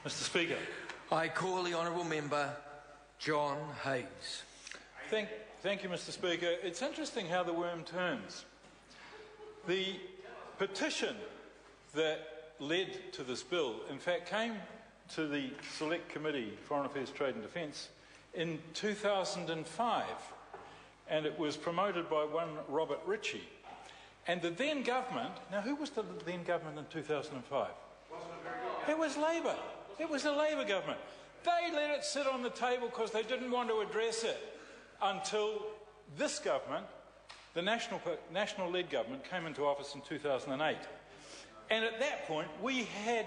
Mr. Speaker. I call the honourable member John Hayes. Thank you, Mr. Speaker. It's interesting how the worm turns. The petition that led to this bill, in fact, came to the Select Committee, Foreign Affairs, Trade and Defence, in 2005, and it was promoted by one Robert Ritchie. And the then government, now who was the then government in 2005? It was Labor. It was a Labor government. They let it sit on the table because they didn't want to address it until this government, the national-led government, came into office in 2008. And at that point, we had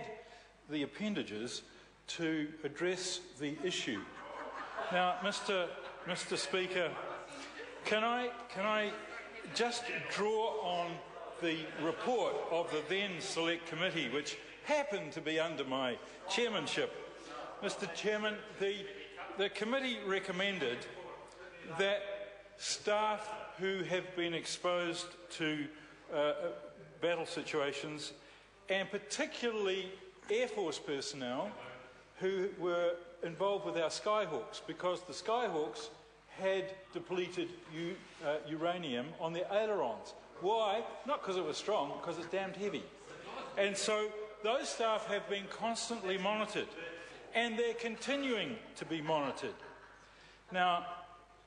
the appendages to address the issue. Now, Mr. Speaker, can I just draw on the report of the then Select Committee, which happened to be under my chairmanship. Mr. Chairman, the committee recommended that staff who have been exposed to battle situations, and particularly Air Force personnel who were involved with our Skyhawks, because the Skyhawks had depleted uranium on their ailerons. Why? Not because it was strong, because it's damned heavy. And so those staff have been constantly monitored, and they're continuing to be monitored. Now,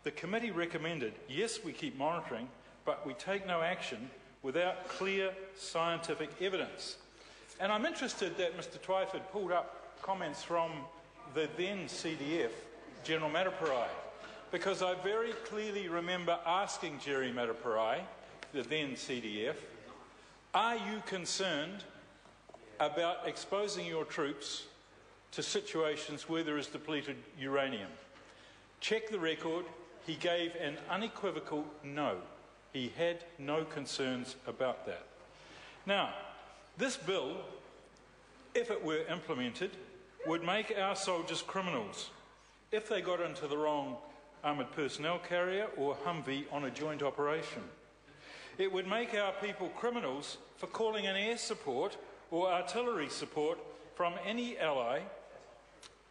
the committee recommended, yes, we keep monitoring, but we take no action without clear scientific evidence. And I'm interested that Mr. Twyford pulled up comments from the then CDF, General Mataparai, because I very clearly remember asking Jerry Mataparai, the then CDF, are you concerned about exposing your troops to situations where there is depleted uranium? Check the record. He gave an unequivocal no. He had no concerns about that. Now, this bill, if it were implemented, would make our soldiers criminals if they got into the wrong armoured personnel carrier or Humvee on a joint operation. It would make our people criminals for calling in air support or artillery support from any ally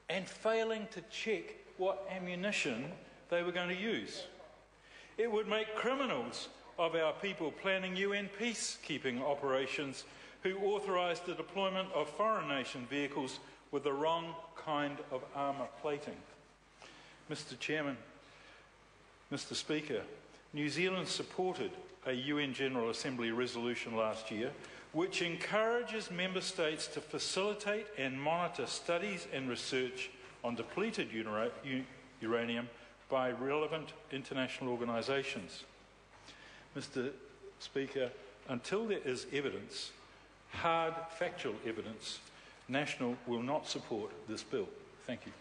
and failing to check what ammunition they were going to use. It would make criminals of our people planning UN peacekeeping operations who authorised the deployment of foreign nation vehicles with the wrong kind of armour plating. Mr. Chairman, Mr. Speaker, New Zealand supported a UN General Assembly resolution last year which encourages member states to facilitate and monitor studies and research on depleted uranium by relevant international organisations. Mr. Speaker, until there is evidence, hard factual evidence, National will not support this bill. Thank you.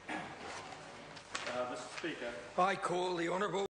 Mr. Speaker. I call the honourable